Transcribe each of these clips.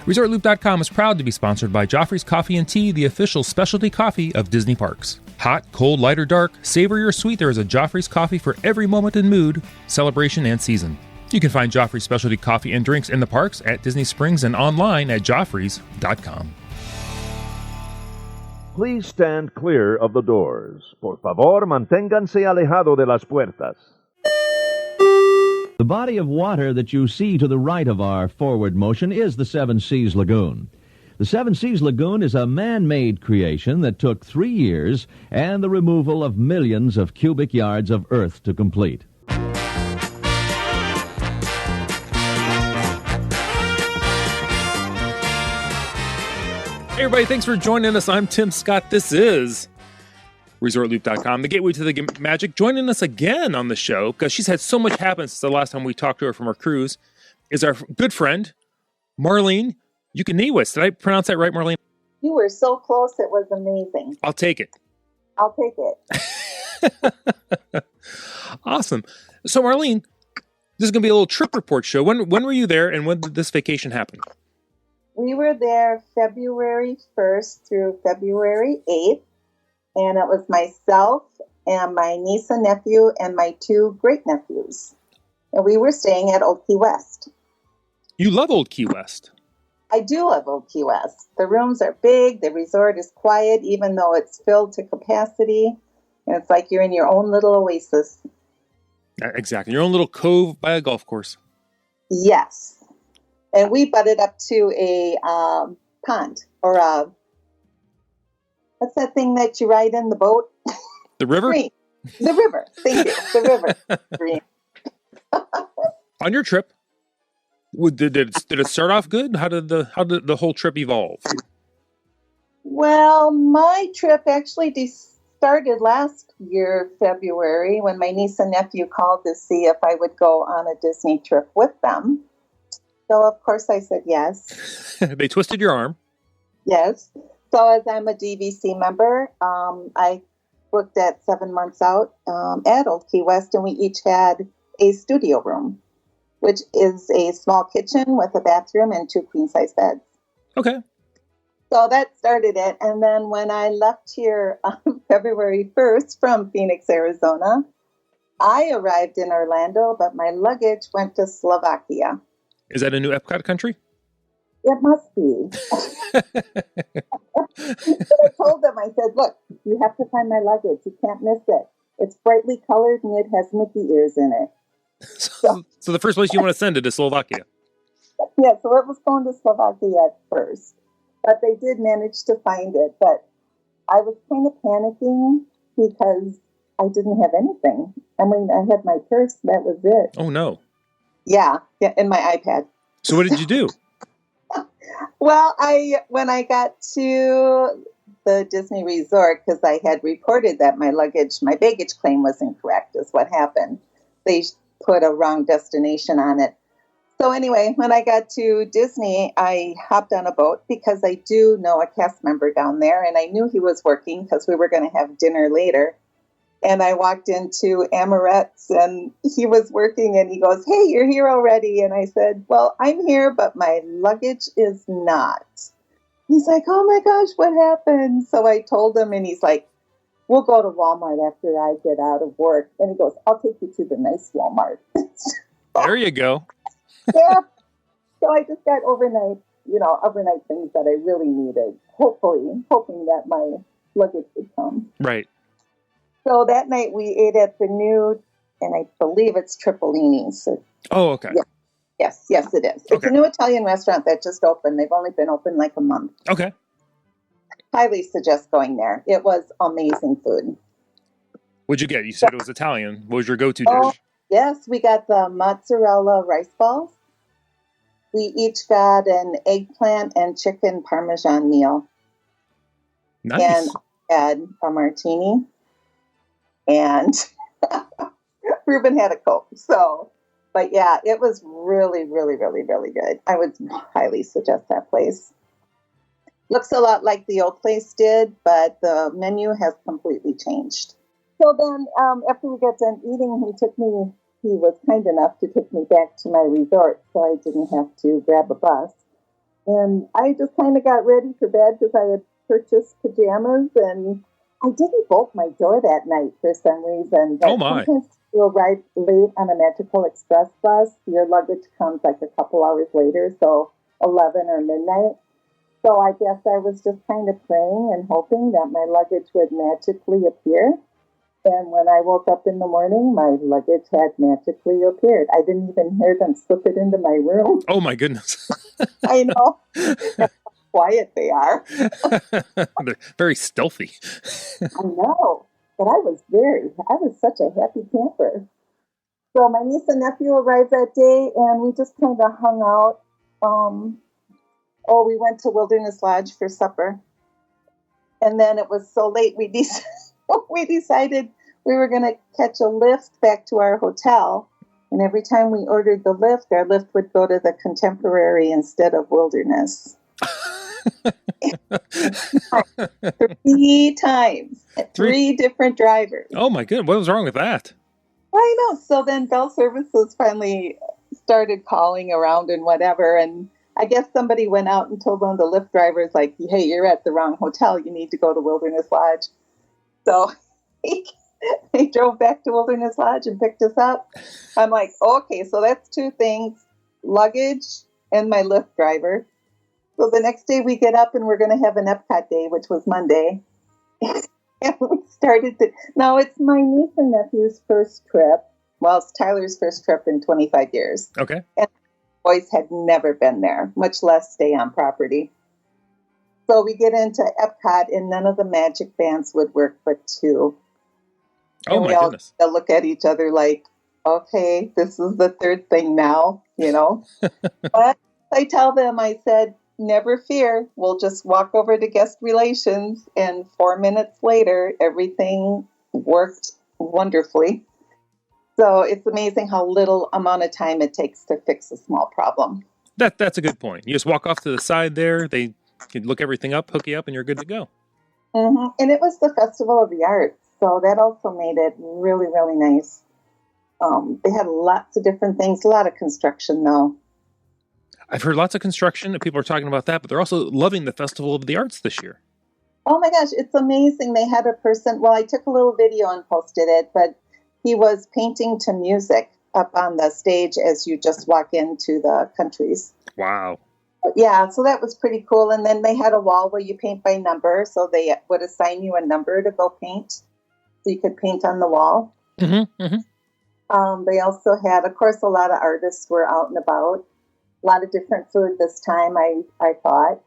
ResortLoop.com is proud to be sponsored by Joffrey's Coffee and Tea, the official specialty coffee of Disney Parks. Hot, cold, light, or dark, savory or sweet, there is a Joffrey's coffee for every moment and mood, celebration, and season. You can find Joffrey's specialty coffee and drinks in the parks, at Disney Springs, and online at Joffreys.com. Please stand clear of the doors. Por favor, manténganse alejado de las puertas. The body of water that you see to the right of our forward motion is the Seven Seas Lagoon. The Seven Seas Lagoon is a man-made creation that took 3 years and the removal of millions of cubic yards of earth to complete. Hey everybody, thanks for joining us. I'm Tim Scott. This is ResortLoop.com, the gateway to the magic. Joining us again on the show, because she's had so much happen since the last time we talked to her from our cruise, is our good friend, Marlene Yukiniwis. Did I pronounce that right, Marlene? You were so close, it was amazing. I'll take it. I'll take it. Awesome. So, Marlene, this is going to be a little trip report show. When were you there, and when did this vacation happen? We were there February 1st through February 8th, and it was myself and my niece and nephew and my 2 great-nephews. And we were staying at Old Key West. You love Old Key West. I do love Old Key West. The rooms are big, the resort is quiet, even though it's filled to capacity. And it's like you're in your own little oasis. Exactly. Your own little cove by a golf course. Yes. And we butted up to a pond, or a, what's that thing that you ride in the boat? The river? Green. The river. Thank you. The river. Green. On your trip, did it start off good? How did the whole trip evolve? Well, my trip actually started last year, February, when my niece and nephew called to see if I would go on a Disney trip with them. So, of course, I said yes. They twisted your arm. Yes. So, as I'm a DVC member, I booked at 7 months out at Old Key West, and we each had a studio room, which is a small kitchen with a bathroom and 2 queen-size beds. Okay. So that started it. And then when I left here on February 1st from Phoenix, Arizona, I arrived in Orlando, but my luggage went to Slovakia. Is that a new Epcot country? It must be. But I told them, I said, look, you have to find my luggage. You can't miss it. It's brightly colored and it has Mickey ears in it. So the first place you want to send it is Slovakia. Yeah, so it was going to Slovakia at first. But they did manage to find it. But I was kind of panicking because I didn't have anything. I mean, I had my purse. That was it. Oh, no. Yeah, and my iPad. So what did you do? Well, when I got to the Disney Resort, because I had reported that my baggage claim was incorrect, is what happened. They put a wrong destination on it. So anyway, when I got to Disney, I hopped on a boat because I do know a cast member down there, and I knew he was working because we were going to have dinner later. And I walked into Amorette's, and he was working, and he goes, hey, you're here already. And I said, well, I'm here, but my luggage is not. He's like, oh, my gosh, what happened? So I told him, and he's like, we'll go to Walmart after I get out of work. And he goes, I'll take you to the nice Walmart. There you go. Yeah. So I just got overnight things that I really needed, hoping that my luggage would come. Right. So that night we ate at the new, and I believe it's Tripolini. So, oh, okay. Yeah. Yes, it is. It's a new Italian restaurant that just opened. They've only been open like a month. Okay. Highly suggest going there. It was amazing food. What'd you get? You said it was Italian. What was your go-to dish? Yes, we got the mozzarella rice balls. We each got an eggplant and chicken parmesan meal. Nice. And had a martini. And Ruben had a Coke. So, but yeah, it was really, really, really, really good. I would highly suggest that place. Looks a lot like the old place did, but the menu has completely changed. So then after we got done eating, he was kind enough to take me back to my resort so I didn't have to grab a bus. And I just kind of got ready for bed because I had purchased pajamas, and I didn't bolt my door that night for some reason. But Oh, my. sometimes you arrive late on a Magical Express bus, your luggage comes like a couple hours later, so 11 or midnight. So I guess I was just kind of praying and hoping that my luggage would magically appear. And when I woke up in the morning, my luggage had magically appeared. I didn't even hear them slip it into my room. Oh, my goodness. I know. That's how quiet they are. They're very stealthy. I know. But I was such a happy camper. So my niece and nephew arrived that day, and we just kind of hung out. We went to Wilderness Lodge for supper. And then it was so late, we decided we were going to catch a lift back to our hotel. And every time we ordered the lift, our lift would go to the Contemporary instead of Wilderness. 3 times. 3 different drivers. Oh, my goodness. What was wrong with that? I know. So then Bell Services finally started calling around and whatever. And I guess somebody went out and told one of the Lyft drivers, like, hey, you're at the wrong hotel. You need to go to Wilderness Lodge. So he drove back to Wilderness Lodge and picked us up. I'm like, okay, so that's 2 things, luggage and my Lyft driver. So the next day we get up and we're going to have an Epcot day, which was Monday. And we started now it's my niece and nephew's first trip. Well, it's Tyler's first trip in 25 years. Okay. And boys had never been there, much less stay on property. So we get into Epcot, and none of the magic bands would work but 2. Oh, my goodness. All look at each other like, okay, this is the 3rd thing now, But I tell them, I said, never fear. We'll just walk over to guest relations, and 4 minutes later, everything worked wonderfully. So it's amazing how little amount of time it takes to fix a small problem. That's a good point. You just walk off to the side there. They can look everything up, hook you up, and you're good to go. Mm-hmm. And it was the Festival of the Arts, so that also made it really, really nice. They had lots of different things, a lot of construction, though. I've heard lots of construction, and people are talking about that, but they're also loving the Festival of the Arts this year. Oh, my gosh, it's amazing. They had a person, well, I took a little video and posted it, but he was painting to music up on the stage as you just walk into the countries. Wow. Yeah, so that was pretty cool. And then they had a wall where you paint by number, so they would assign you a number to go paint, so you could paint on the wall. Mm-hmm, mm-hmm. They also had, of course, a lot of artists were out and about. A lot of different food this time, I thought.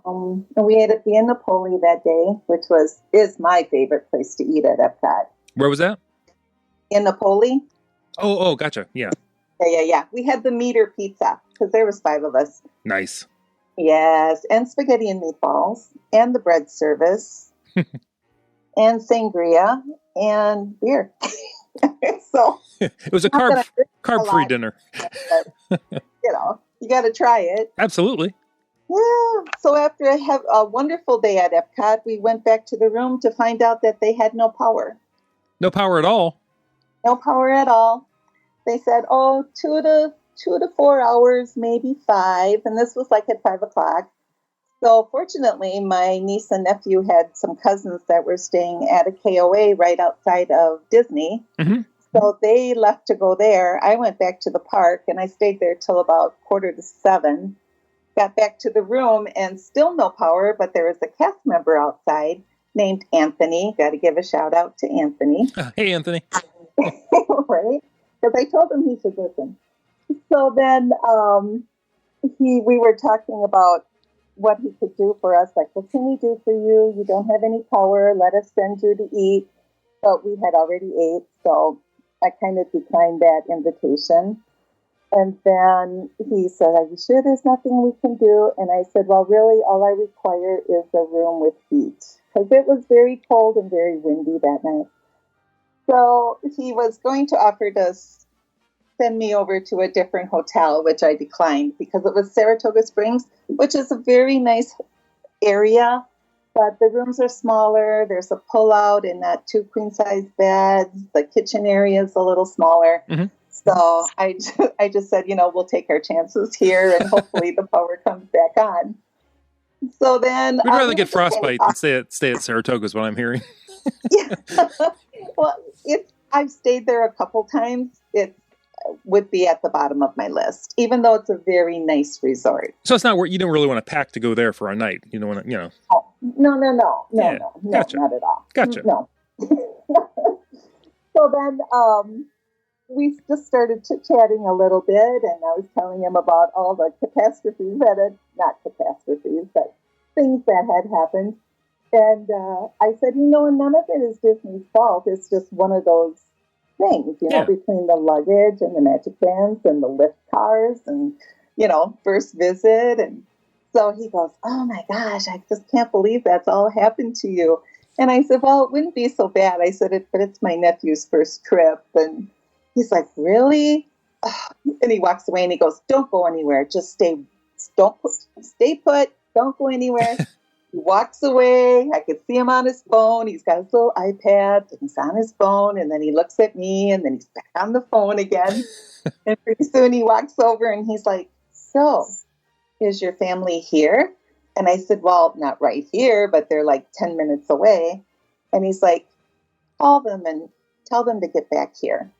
And we ate at the Napoli that day, which is my favorite place to eat at Epcot. Where was that? In Napoli. Oh, gotcha. Yeah. Yeah. We had the meter pizza because there was 5 of us. Nice. Yes, and spaghetti and meatballs, and the bread service, and sangria, and beer. So it was a carb-free dinner. But, you got to try it. Absolutely. Yeah. So after a wonderful day at Epcot, we went back to the room to find out that they had no power. No power at all? No power at all. They said, 2 to 4 hours, maybe 5. And this was like at 5 o'clock. So fortunately, my niece and nephew had some cousins that were staying at a KOA right outside of Disney. Mm-hmm. So they left to go there. I went back to the park, and I stayed there till about 6:45. Got back to the room, and still no power, but there was a cast member outside named Anthony. Got to give a shout out to Anthony. Hey, Anthony. Right? Because I told him he should listen. So then we were talking about what he could do for us. Like, what can we do for you? You don't have any power. Let us send you to eat. But we had already ate, so I kind of declined that invitation. And then he said, are you sure there's nothing we can do? And I said, well, really, all I require is a room with heat. Because it was very cold and very windy that night. So he was going to offer to send me over to a different hotel, which I declined because it was Saratoga Springs, which is a very nice area. But the rooms are smaller. There's a pull-out and not 2 queen-size beds. The kitchen area is a little smaller. Mm-hmm. So I just said, we'll take our chances here and hopefully the power comes back on. So then we'd rather get frostbite than stay at Saratoga is what I'm hearing. Yeah. Well, I've stayed there a couple times. It would be at the bottom of my list, even though it's a very nice resort. So it's not where you don't really want to pack to go there for a night. You don't want to, Oh, no, gotcha. not at all. Gotcha. No. So then we just started chit-chatting a little bit, and I was telling him about all the catastrophes not catastrophes, but things that had happened. And I said, none of it is Disney's fault. It's just one of those things, between the luggage and the magic bands and the lift cars and, first visit. And so he goes, oh my gosh, I just can't believe that's all happened to you. And I said, well, it wouldn't be so bad. I said, but it's my nephew's first trip. And he's like, really? And he walks away and he goes, don't go anywhere. Just stay put. Don't go anywhere. He walks away. I could see him on his phone. He's got his little iPad. And he's on his phone. And then he looks at me. And then he's back on the phone again. And pretty soon he walks over and he's like, so, is your family here? And I said, well, not right here, but they're like 10 minutes away. And he's like, call them and tell them to get back here.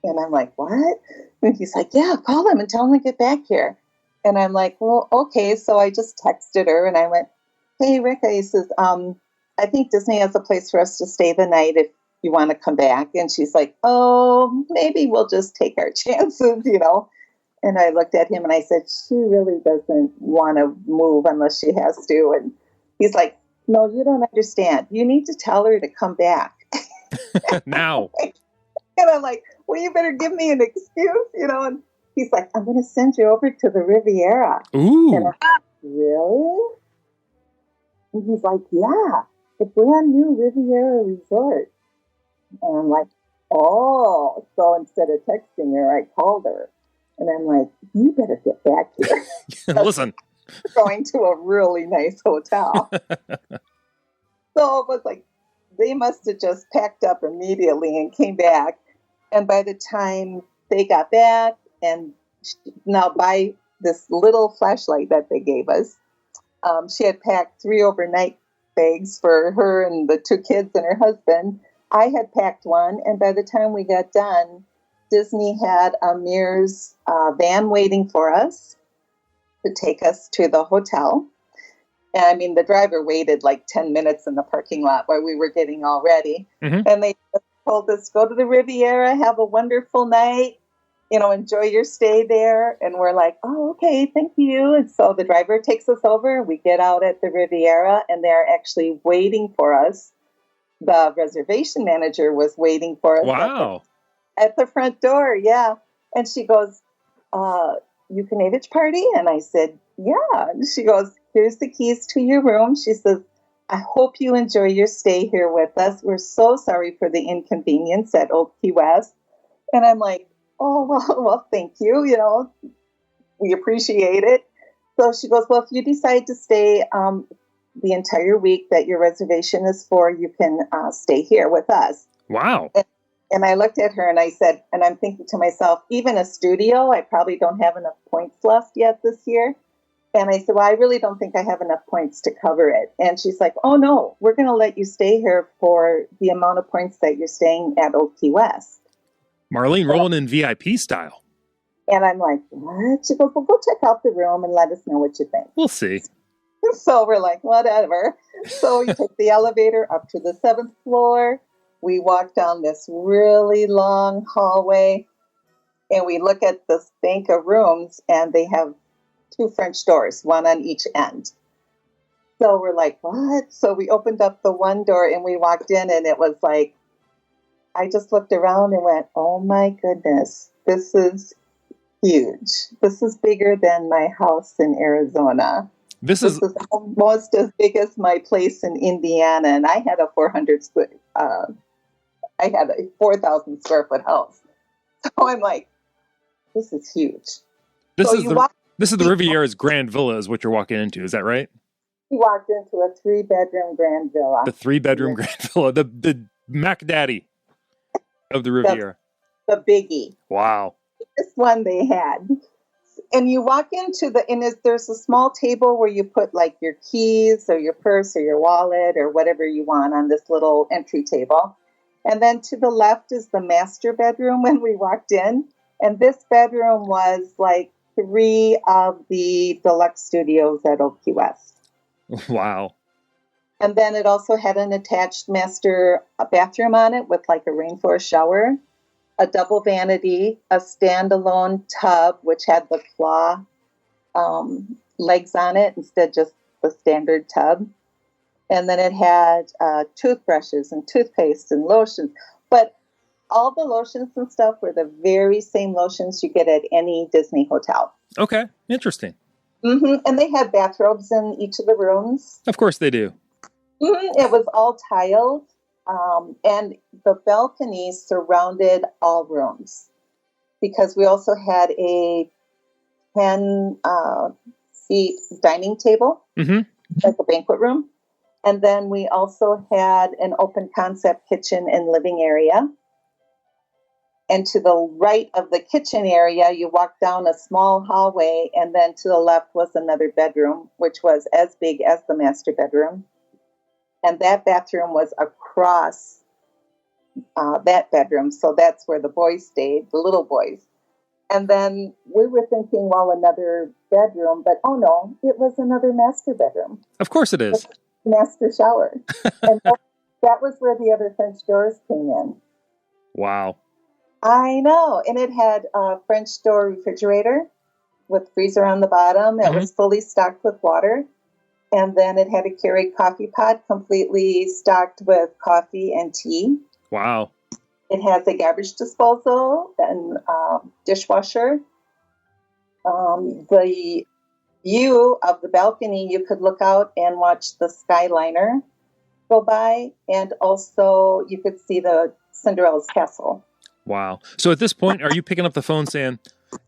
And I'm like, what? And he's like, yeah, call them and tell them to get back here. And I'm like, well, okay. So I just texted her and I went, hey, Rick, I says, I think Disney has a place for us to stay the night if you want to come back. And she's like, oh, maybe we'll just take our chances, And I looked at him and I said, she really doesn't want to move unless she has to. And he's like, no, you don't understand. You need to tell her to come back. Now. And I'm like, well, you better give me an excuse, And he's like, I'm going to send you over to the Riviera. Ooh. And I'm like, really? And he's like, yeah, the brand new Riviera resort. And I'm like, oh. So instead of texting her, I called her. And I'm like, you better get back here. Listen. We're going to a really nice hotel. So it was like, they must have just packed up immediately and came back. And by the time they got back, and now by this little flashlight that they gave us, she had packed 3 overnight bags for her and the 2 kids and her husband. I had packed one. And by the time we got done, Disney had a Mears van waiting for us to take us to the hotel. And I mean, the driver waited like 10 minutes in the parking lot while we were getting all ready. Mm-hmm. And they told us, go to the Riviera, have a wonderful night, enjoy your stay there. And we're like, oh, okay, thank you. And so the driver takes us over. We get out at the Riviera and they're actually waiting for us. The reservation manager was waiting for us. Wow. At the front door, yeah. And she goes, you can age party? And I said, yeah. And she goes, here's the keys to your room. She says, I hope you enjoy your stay here with us. We're so sorry for the inconvenience at Old Key West. And I'm like, oh, well, thank you. We appreciate it. So she goes, well, if you decide to stay the entire week that your reservation is for, you can stay here with us. Wow. And I looked at her and I said, and I'm thinking to myself, even a studio, I probably don't have enough points left yet this year. And I said, well, I really don't think I have enough points to cover it. And she's like, oh, no, we're going to let you stay here for the amount of points that you're staying at Old Key West. Marlene rolling in VIP style. And I'm like, what? She goes, well, go check out the room and let us know what you think. We'll see. So we're like, whatever. So we take the elevator up to the 7th floor. We walk down this really long hallway and we look at this bank of rooms and they have 2 French doors, one on each end. So we're like, what? So we opened up the one door and we walked in and it was like, I just looked around and went, oh my goodness, this is huge. This is bigger than my house in Arizona. This is almost as big as my place in Indiana. And I had a 4,000 square foot house. So I'm like, this is huge. This is the Riviera's Grand Villa is what you're walking into. Is that right? We walked into a 3-bedroom Grand Villa. The 3-bedroom Grand Villa. The Mac Daddy of the Riviera. The biggie. Wow. biggest one they had. And you walk into there's a small table where you put like your keys or your purse or your wallet or whatever you want on this little entry table. And then to the left is the master bedroom when we walked in. And this bedroom was like 3 of the deluxe studios at Oak Key West. Wow. And then it also had an attached master bathroom on it with like a rainforest shower, a double vanity, a standalone tub, which had the claw legs on it instead of just the standard tub. And then it had toothbrushes and toothpaste and lotions. But all the lotions and stuff were the very same lotions you get at any Disney hotel. Okay. Interesting. Mm-hmm. And they had bathrobes in each of the rooms. Of course they do. Mm-hmm. It was all tiled. And the balconies surrounded all rooms because we also had a 10-seat dining table, like a banquet room. And then we also had an open concept kitchen and living area. And to the right of the kitchen area, you walk down a small hallway, and then to the left was another bedroom, which was as big as the master bedroom. And that bathroom was across that bedroom. So that's where the boys stayed, the little boys. And then we were thinking, well, another bedroom, but oh no, it was another master bedroom. Of course it is. Master shower. And that was where the other French doors came in. Wow. I know. And it had a French door refrigerator with freezer on the bottom. It was fully stocked with water. And then it had a Keurig coffee pot completely stocked with coffee and tea. Wow. It has a garbage disposal and dishwasher. The view of the balcony, you could look out and watch the Skyliner go by. And also you could see the Cinderella's castle. Wow. So at this point, are you picking up the phone saying,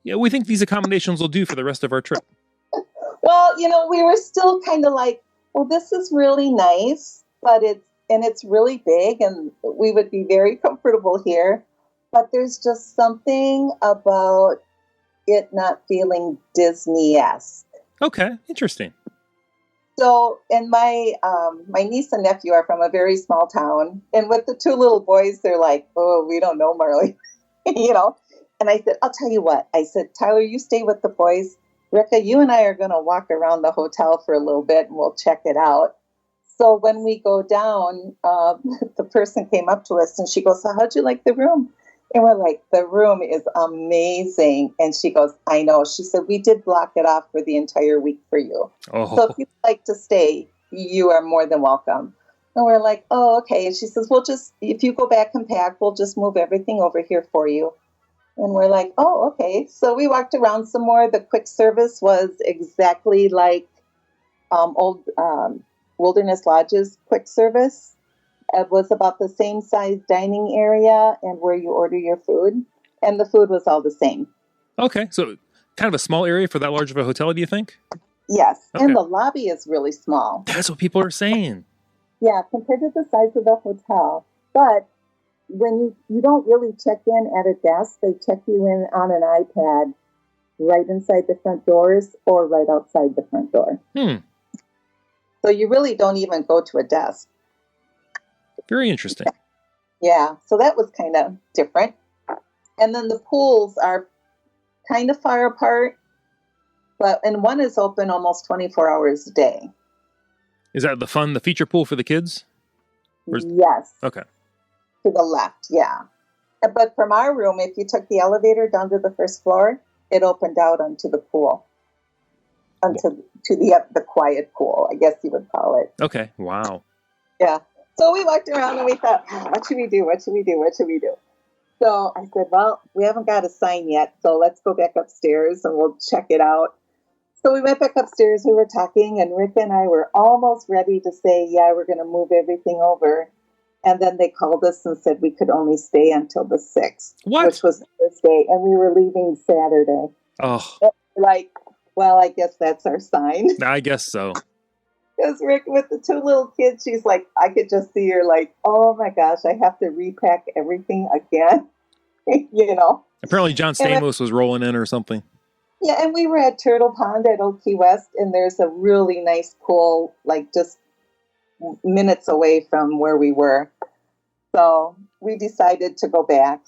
yeah, we think these accommodations will do for the rest of our trip? Well, we were still kind of like, well, this is really nice, but it's really big and we would be very comfortable here. But there's just something about it not feeling Disney-esque. Okay. Interesting. So, and my niece and nephew are from a very small town. And with the 2 little boys, they're like, oh, we don't know, Marley, And I said, I'll tell you what. I said, Tyler, you stay with the boys. Ricka, you and I are going to walk around the hotel for a little bit and we'll check it out. So when we go down, the person came up to us and she goes, so how'd you like the room? And we're like, the room is amazing. And she goes, I know. She said, we did block it off for the entire week for you. Oh. So if you'd like to stay, you are more than welcome. And we're like, oh, okay. And she says, if you go back and pack, we'll just move everything over here for you. And we're like, oh, okay. So we walked around some more. The quick service was exactly like old Wilderness Lodge's quick service. It was about the same size dining area and where you order your food. And the food was all the same. Okay. So kind of a small area for that large of a hotel, do you think? Yes. Okay. And the lobby is really small. That's what people are saying. Yeah, compared to the size of the hotel. But when you don't really check in at a desk, they check you in on an iPad right inside the front doors or right outside the front door. So you really don't even go to a desk. Very interesting. Yeah, so that was kind of different. And then the pools are kind of far apart, and one is open almost 24 hours a day. Is that the feature pool for the kids? Yes. Okay. To the left, yeah. But from our room, if you took the elevator down to the first floor, it opened out onto the pool. To the quiet pool, I guess you would call it. Okay. Wow. Yeah. So we walked around and we thought, what should we do? What should we do? What should we do? So I said, well, we haven't got a sign yet, so let's go back upstairs and we'll check it out. So we went back upstairs, we were talking, and Rick and I were almost ready to say, yeah, we're going to move everything over. And then they called us and said we could only stay until the 6th, which was Thursday, and we were leaving Saturday. Oh. Like, well, I guess that's our sign. I guess so. Because Rick, with the 2 little kids, she's like, I could just see her like, oh my gosh, I have to repack everything again. Apparently John Stamos was rolling in or something. Yeah, and we were at Turtle Pond at Old Key West, and there's a really nice pool, like just minutes away from where we were. So we decided to go back.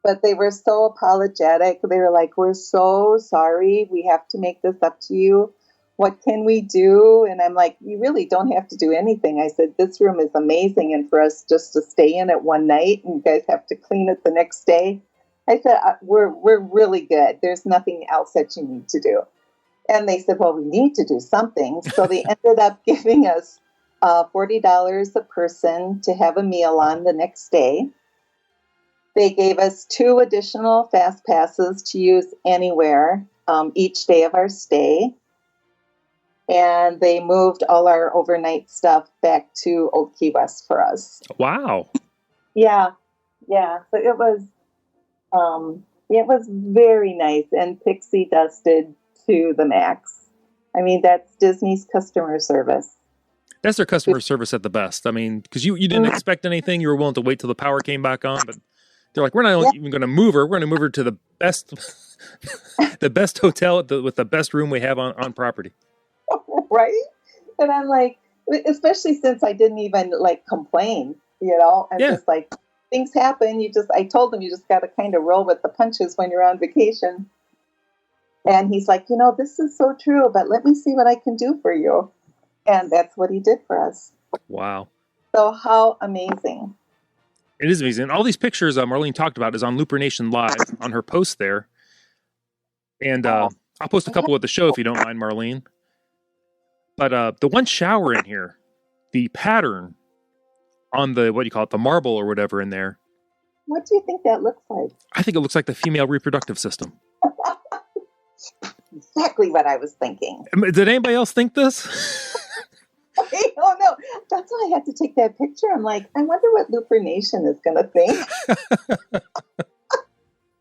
But they were so apologetic. They were like, we're so sorry. We have to make this up to you. What can we do? And I'm like, you really don't have to do anything. I said, this room is amazing. And for us just to stay in it one night and you guys have to clean it the next day. I said, we're really good. There's nothing else that you need to do. And they said, well, we need to do something. So they ended up giving us $40 a person to have a meal on the next day. They gave us 2 additional fast passes to use anywhere each day of our stay. And they moved all our overnight stuff back to Old Key West for us. Wow. Yeah. So it was very nice and pixie dusted to the max. I mean, that's Disney's customer service. That's their customer service at the best. I mean, because you didn't expect anything. You were willing to wait till the power came back on, but they're like, we're not even going to move her. We're going to move her to the best, the best hotel with the best room we have on property. Right? And I'm like, especially since I didn't even like complain, I'm just like, things happen. I told them you just got to kind of roll with the punches when you're on vacation. And he's like, this is so true, but let me see what I can do for you. And that's what he did for us. Wow. So how amazing. It is amazing. All these pictures Marlene talked about is on Looper Nation Live on her post there. And I'll post a couple with the show if you don't mind, Marlene. But the one shower in here, the pattern on the, what do you call it, the marble or whatever in there. What do you think that looks like? I think it looks like the female reproductive system. Exactly what I was thinking. Did anybody else think this? Oh, no. That's why I had to take that picture. I'm like, I wonder what Looper Nation is going to think.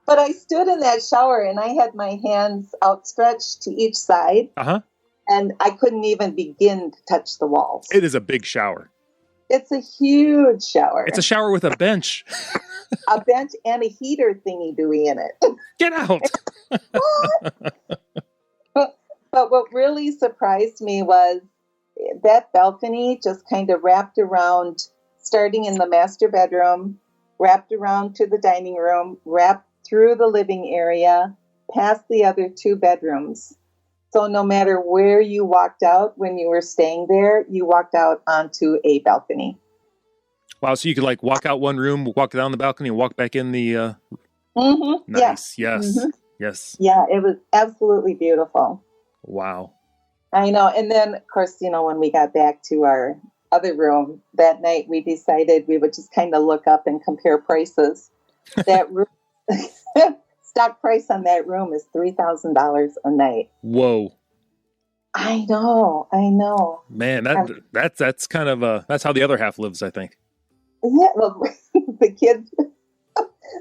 But I stood in that shower and I had my hands outstretched to each side. Uh-huh. And I couldn't even begin to touch the walls. It is a big shower. It's a huge shower. It's a shower with a bench. A bench and a heater thingy-dooey in it. Get out! But what really surprised me was that balcony just kind of wrapped around, starting in the master bedroom, wrapped around to the dining room, wrapped through the living area, past the other 2 bedrooms. So no matter where you walked out when you were staying there, you walked out onto a balcony. Wow, so you could like walk out one room, walk down the balcony, and walk back in the... Nice, yeah. Yes, mm-hmm. Yes. Yeah, it was absolutely beautiful. Wow. I know. And then, of course, when we got back to our other room that night, we decided we would just kind of look up and compare prices. That room... Stock price on that room is $3,000 a night. Whoa! I know. Man, that's kind of that's how the other half lives, I think. Yeah, well, the kids,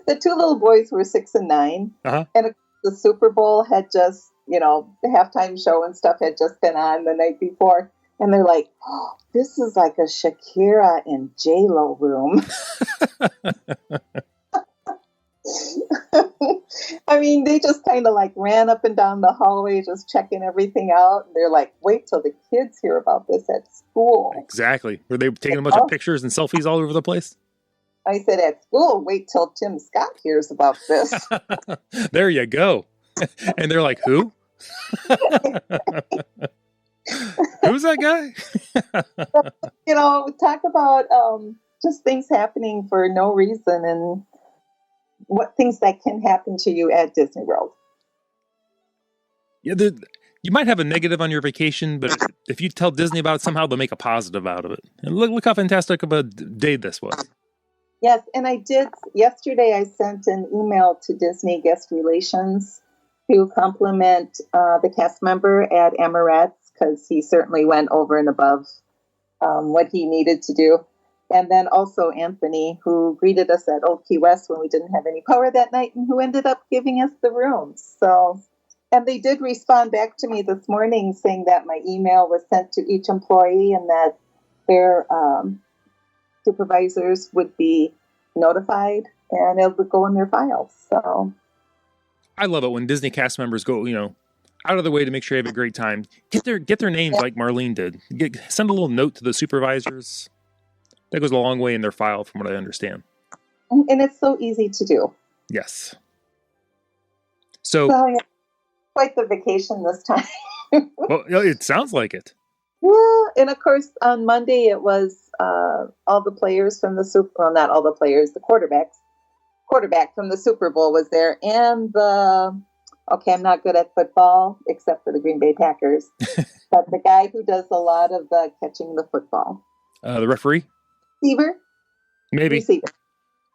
the 2 little boys were 6 and 9, and the Super Bowl had just, the halftime show and stuff had just been on the night before, and they're like, "Oh, this is like a Shakira and J-Lo room." I mean, they just kind of like ran up and down the hallway, just checking everything out. And they're like, wait till the kids hear about this at school. Exactly. Were they taking a bunch of pictures and selfies all over the place? I said, at school, wait till Tim Scott hears about this. There you go. And they're like, who? Who's that guy? Talk about just things happening for no reason and what things that can happen to you at Disney World. Yeah, you might have a negative on your vacation, but if you tell Disney about it, somehow they'll make a positive out of it. And look how fantastic of a day this was. Yes, and I did. Yesterday, I sent an email to Disney Guest Relations to compliment the cast member at Emirates, because he certainly went over and above what he needed to do. And then also Anthony, who greeted us at Old Key West when we didn't have any power that night, and who ended up giving us the rooms. So, and they did respond back to me this morning saying that my email was sent to each employee and that their supervisors would be notified and it'll go in their files. So I love it when Disney cast members go, out of the way to make sure you have a great time. Get their names like Marlene did. Send a little note to the supervisors. That goes a long way in their file, from what I understand. And it's so easy to do. Yes. So yeah, quite the vacation this time. well, it sounds like it. Yeah, and of course on Monday it was all the players from the not all the players, the quarterback from the Super Bowl was there, and I'm not good at football except for the Green Bay Packers, but the guy who does a lot of the catching the football, the referee, receiver,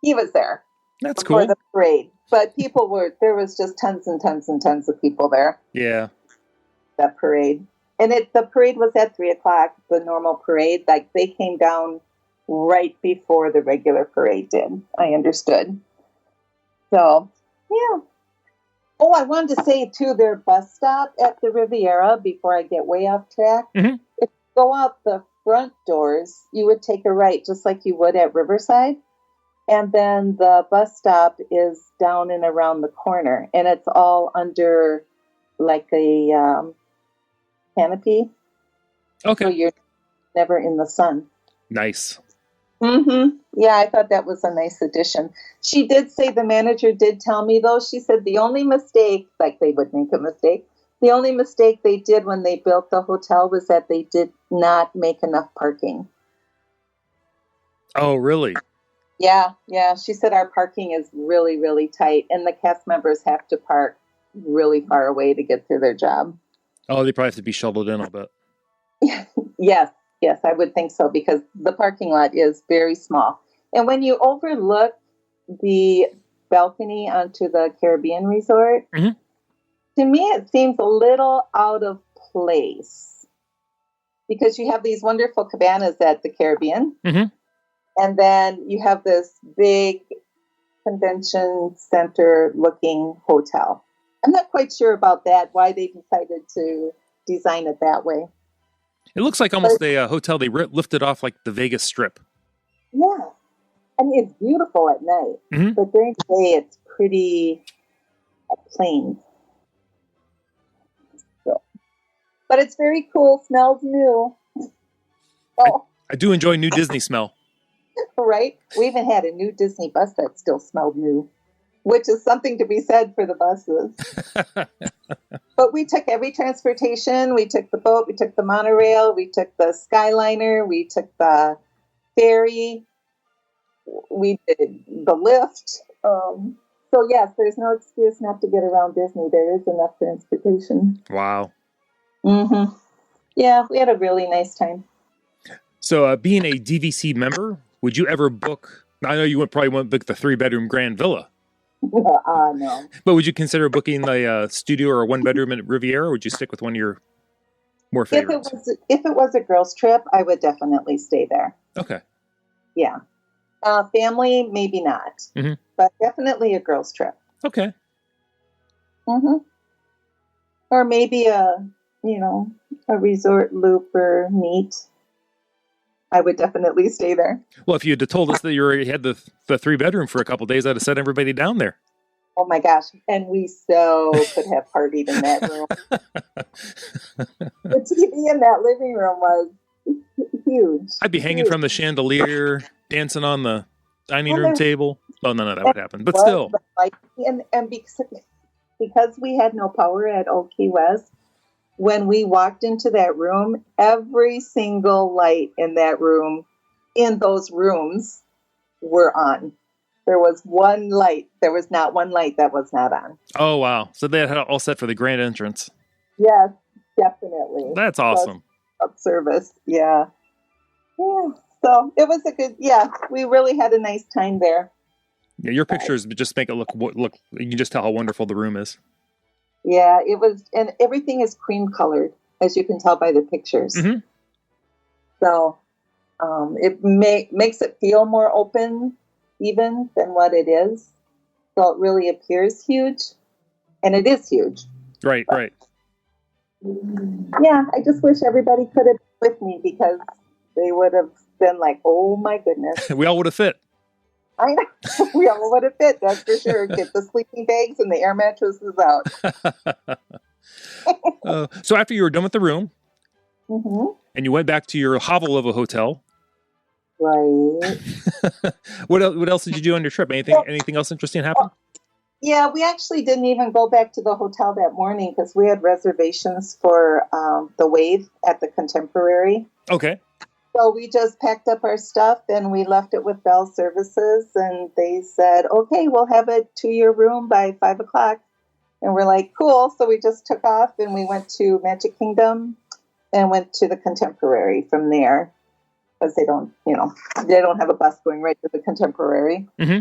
he was there. That's cool. For the parade, but there was just tons and tons and tons of people there. Yeah, that parade. And the parade was at 3:00, the normal parade. Like, they came down right before the regular parade did. I understood. So, yeah. Oh, I wanted to say, too, their bus stop at the Riviera, before I get way off track, mm-hmm. If you go out the front doors, you would take a right, just like you would at Riverside. And then the bus stop is down and around the corner. And it's all under, like, a canopy. Okay. So you're never in the sun. Nice. Mm-hmm. Yeah, I thought that was a nice addition. She did say, the manager did tell me, though, she said the only mistake, like they would make a mistake, the only mistake they did when they built the hotel was that they did not make enough parking. Oh, really? Yeah. She said our parking is really, really tight, and the cast members have to park really far away to get to their job. Oh, they probably have to be shuttled in, I'll bet. Yes, I would think so, because the parking lot is very small. And when you overlook the balcony onto the Caribbean resort, mm-hmm. to me it seems a little out of place, because you have these wonderful cabanas at the Caribbean, mm-hmm. and then you have this big convention center looking hotel. I'm not quite sure about that, why they decided to design it that way. It looks like almost a hotel they lifted off like the Vegas Strip. Yeah. I mean, it's beautiful at night, mm-hmm. but during the day it's pretty plain. So, but it's very cool, smells new. Oh. I do enjoy new Disney smell. Right? We even had a new Disney bus that still smelled new, which is something to be said for the buses. But we took every transportation. We took the boat, we took the monorail, we took the Skyliner, we took the ferry, we did the lift. So yes, there's no excuse not to get around Disney. There is enough transportation. Wow. Mm-hmm. Yeah, we had a really nice time. So being a DVC member, would you ever book, I know you probably wouldn't book the 3-bedroom Grand Villa. No. But would you consider booking the studio or a 1-bedroom at Riviera, or would you stick with one of your more favorites? If it was a girls' trip, I would definitely stay there. Okay. Yeah. Family, maybe not. Mm-hmm. But definitely a girls' trip. Okay. Mm-hmm. Or maybe a resort loop or meet. I would definitely stay there. Well, if you had told us that you had the 3-bedroom for a couple of days, I'd have sent everybody down there. Oh my gosh. And we so could have partied in that room. The TV in that living room was huge. I'd be hanging from the chandelier, dancing on the dining room table. Oh, none of that would happen. But still. And because we had no power at Old Key West, when we walked into that room, every single light in that room, in those rooms, were on. There was one light. There was not one light that was not on. Oh, wow. So they had it all set for the grand entrance. Yes, definitely. That's awesome. Up service, yeah. So it was we really had a nice time there. Yeah, your pictures just make it look, you can just tell how wonderful the room is. Yeah, it was, and everything is cream colored, as you can tell by the pictures. Mm-hmm. So it makes it feel more open even than what it is. So it really appears huge, and it is huge. Right. Yeah, I just wish everybody could have been with me, because they would have been like, oh my goodness. We all would have fit. I know. We all would have fit, that's for sure. Get the sleeping bags and the air mattresses out. So after you were done with the room, Mm-hmm. and you went back to your hovel of a hotel, Right. what else did you do on your trip? Anything else interesting happen? Yeah, we actually didn't even go back to the hotel that morning because we had reservations for the Wave at the Contemporary. Okay. So we just packed up our stuff and we left it with Bell Services, and they said, okay, we'll have it to your room by 5 o'clock. And we're like, cool. So we just took off and we went to Magic Kingdom and went to the Contemporary from there because they don't have a bus going right to the Contemporary. Mm-hmm.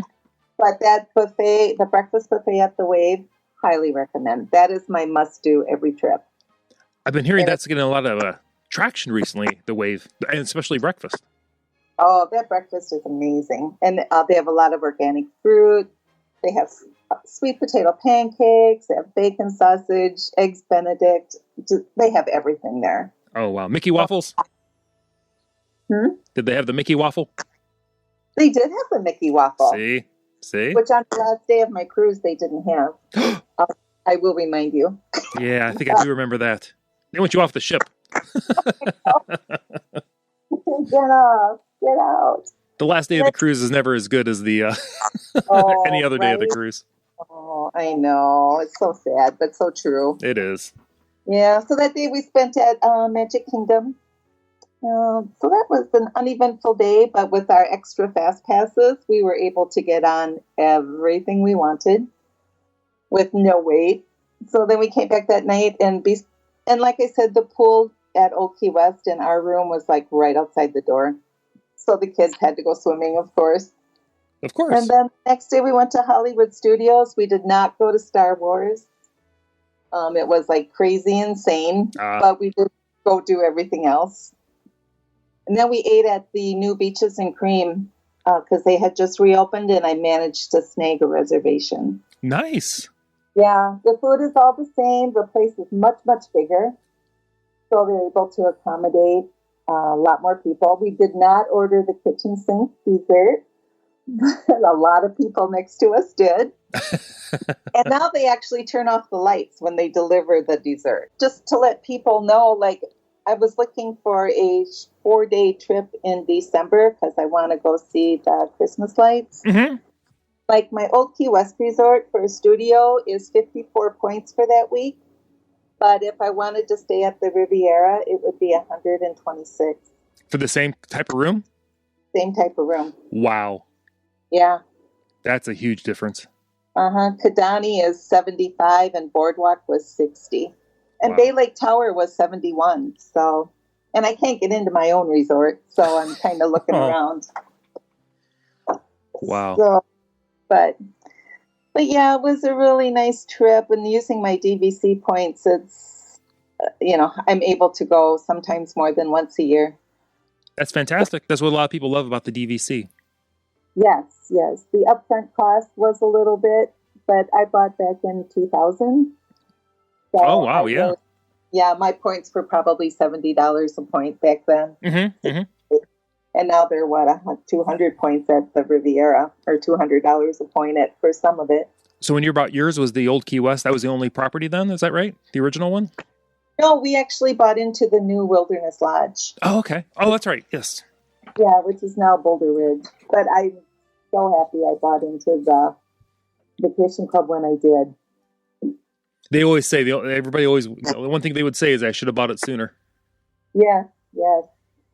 But that buffet, the breakfast buffet at the Wave, highly recommend. That is my must-do every trip. I've been hearing that's getting a lot of traction recently, the Wave, and especially breakfast. Oh, that breakfast is amazing. And they have a lot of organic fruit. They have sweet potato pancakes. They have bacon sausage, eggs Benedict. They have everything there. Oh, wow. Mickey waffles? Did they have the Mickey waffle? They did have the Mickey waffle. See? Which on the last day of my cruise, they didn't have. I will remind you. Yeah, I think I do remember that. They want you off the ship. Get out. The last day of the cruise is never as good as the any other day of the cruise. Oh, I know. It's so sad, but so true. It is. Yeah, so that day we spent at Magic Kingdom. So that was an uneventful day, but with our extra fast passes, we were able to get on everything we wanted with no wait. So then we came back that night, and like I said, the pool at Old Key West in our room was like right outside the door. So the kids had to go swimming, of course. Of course. And then the next day we went to Hollywood Studios. We did not go to Star Wars. It was like crazy insane, but we did go do everything else. And then we ate at the New Beaches and Cream because they had just reopened, and I managed to snag a reservation. Nice. Yeah, the food is all the same. The place is much, much bigger. So they're able to accommodate a lot more people. We did not order the kitchen sink dessert, but a lot of people next to us did. And now they actually turn off the lights when they deliver the dessert. Just to let people know, like, I was looking for a 4-day trip in December because I want to go see the Christmas lights. Mm-hmm. Like my Old Key West resort for a studio is 54 points for that week. But if I wanted to stay at the Riviera, it would be 126. For the same type of room? Same type of room. Wow. Yeah. That's a huge difference. Kidani is 75 and Boardwalk was 60. And Bay Lake Tower was 71. So, and I can't get into my own resort, so I'm kind of looking around. Wow. So, but yeah, it was a really nice trip. And using my DVC points, it's, I'm able to go sometimes more than once a year. That's fantastic. That's what a lot of people love about the DVC. Yes. The upfront cost was a little bit, but I bought back in 2000. So oh, wow, yeah. Yeah, my points were probably $70 a point back then. Mm-hmm. And now they're, 200 points at the Riviera, or $200 a point for some of it. So when you bought yours, was the Old Key West, that was the only property then? Is that right? The original one? No, we actually bought into the new Wilderness Lodge. Oh, okay. Oh, that's right. Yes. Yeah, which is now Boulder Ridge. But I'm so happy I bought into the vacation club when I did. They always say, the one thing they would say is I should have bought it sooner. Yes.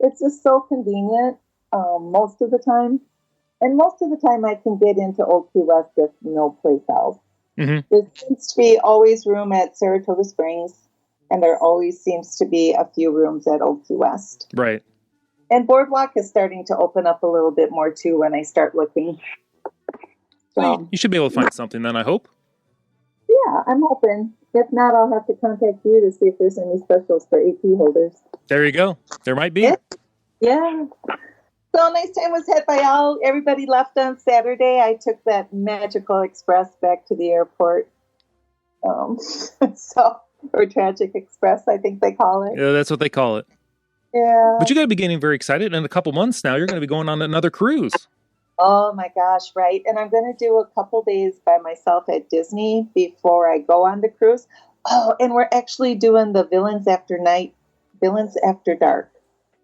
It's just so convenient most of the time. And most of the time I can get into Old Key West if no place else. Mm-hmm. There seems to be always room at Saratoga Springs, and there always seems to be a few rooms at Old Key West. Right. And Boardwalk is starting to open up a little bit more, too, when I start looking. Well, you should be able to find something then, I hope. Yeah, I'm hoping. If not, I'll have to contact you to see if there's any specials for AP holders. There you go. There might be. Yeah. So nice time was had by all. Everybody left on Saturday. I took that magical express back to the airport. Or Tragic Express, I think they call it. Yeah, that's what they call it. Yeah. But you got to be getting very excited. In a couple months now, you're going to be going on another cruise. Oh my gosh, right. And I'm going to do a couple days by myself at Disney before I go on the cruise. Oh, and we're actually doing the Villains After Dark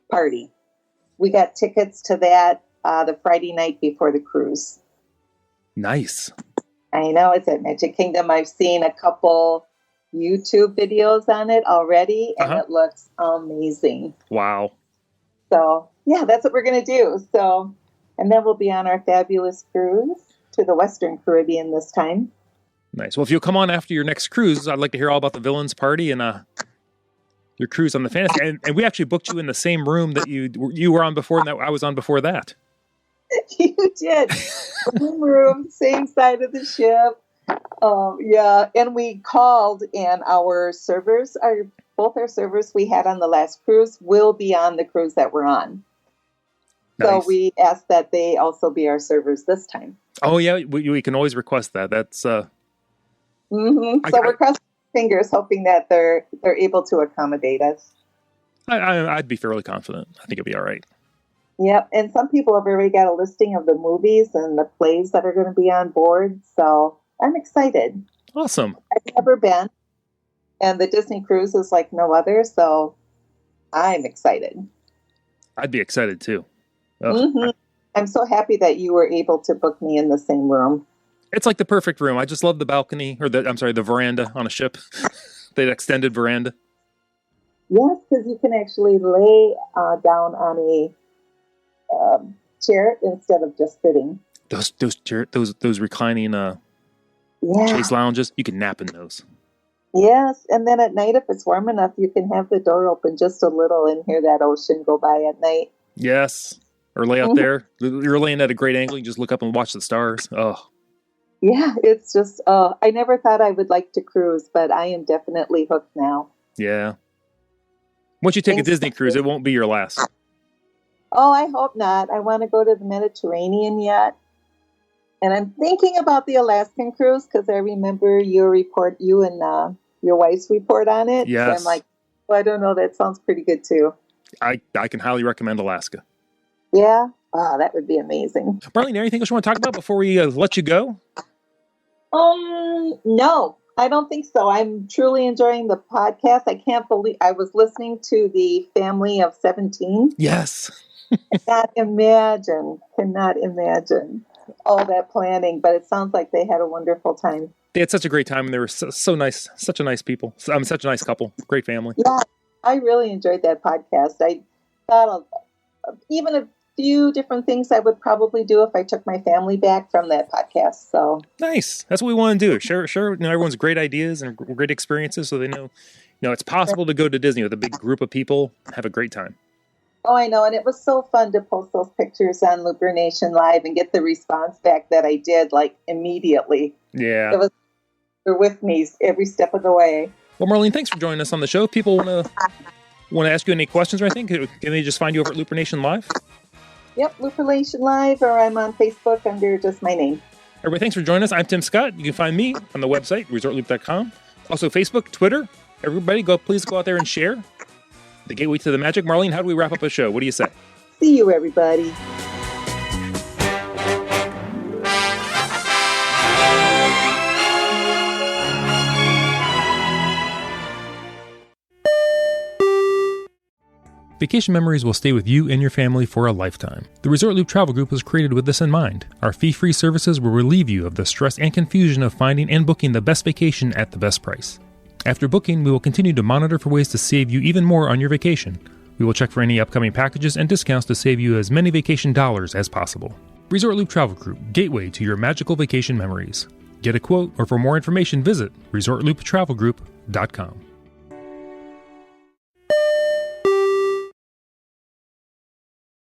party. We got tickets to that the Friday night before the cruise. Nice. I know, it's at Magic Kingdom. I've seen a couple YouTube videos on it already, and it looks amazing. Wow. So, yeah, that's what we're going to do. So, and then we'll be on our fabulous cruise to the Western Caribbean this time. Nice. Well, if you'll come on after your next cruise, I'd like to hear all about the Villains Party and your cruise on the Fantasy. And we actually booked you in the same room that you were on before, and that I was on before that. You did. Same room, same side of the ship. Yeah, and we called, and both our servers we had on the last cruise will be on the cruise that we're on. Nice. So we asked that they also be our servers this time. Oh yeah, we can always request that. That's So we're crossing fingers, hoping that they're able to accommodate us. I'd be fairly confident. I think it'd be all right. Yep, and some people have already got a listing of the movies and the plays that are going to be on board, so I'm excited. Awesome. I've never been, and the Disney cruise is like no other, so I'm excited. I'd be excited too. I'm so happy that you were able to book me in the same room. It's like the perfect room. I just love the balcony, the veranda on a ship. The extended veranda. Yes, because you can actually lay down on a chair instead of just sitting. Those reclining chase lounges, you can nap in those. Yes, and then at night, if it's warm enough, you can have the door open just a little and hear that ocean go by at night. Yes, or lay out there. You're laying at a great angle. You just look up and watch the stars. Oh, yeah, it's just. I never thought I would like to cruise, but I am definitely hooked now. Yeah. Once you take a Disney cruise, it won't be your last. Oh, I hope not. I want to go to the Mediterranean yet. And I'm thinking about the Alaskan cruise because I remember you and your wife's report on it. Yes. So I'm like, well, I don't know. That sounds pretty good too. I can highly recommend Alaska. Yeah? Oh, that would be amazing. Marlene, anything else you want to talk about before we let you go? No, I don't think so. I'm truly enjoying the podcast. I can't believe I was listening to the Family of 17. Yes. Cannot imagine all that planning, but it sounds like they had a wonderful time. They had such a great time, and they were so nice, such a nice people. Such a nice couple, great family. Yeah, I really enjoyed that podcast. I thought of even a few different things I would probably do if I took my family back from that podcast. So nice. That's what we want to do. Share everyone's great ideas and great experiences, so they know it's possible to go to Disney with a big group of people, have a great time. Oh, I know. And it was so fun to post those pictures on Looper Nation Live and get the response back that I did, like, immediately. Yeah. They're with me every step of the way. Well, Marlene, thanks for joining us on the show. If people want to ask you any questions or anything, can they just find you over at Looper Nation Live? Yep, Looper Nation Live, or I'm on Facebook under just my name. Everybody, thanks for joining us. I'm Tim Scott. You can find me on the website, ResortLoop.com. Also, Facebook, Twitter. Everybody, please go out there and share. The gateway to the magic. Marlene, how do we wrap up a show? What do you say? See you, everybody. Vacation memories will stay with you and your family for a lifetime. The Resort Loop Travel Group was created with this in mind. Our fee-free services will relieve you of the stress and confusion of finding and booking the best vacation at the best price. After booking, we will continue to monitor for ways to save you even more on your vacation. We will check for any upcoming packages and discounts to save you as many vacation dollars as possible. Resort Loop Travel Group, gateway to your magical vacation memories. Get a quote, or for more information, visit ResortLoop.com.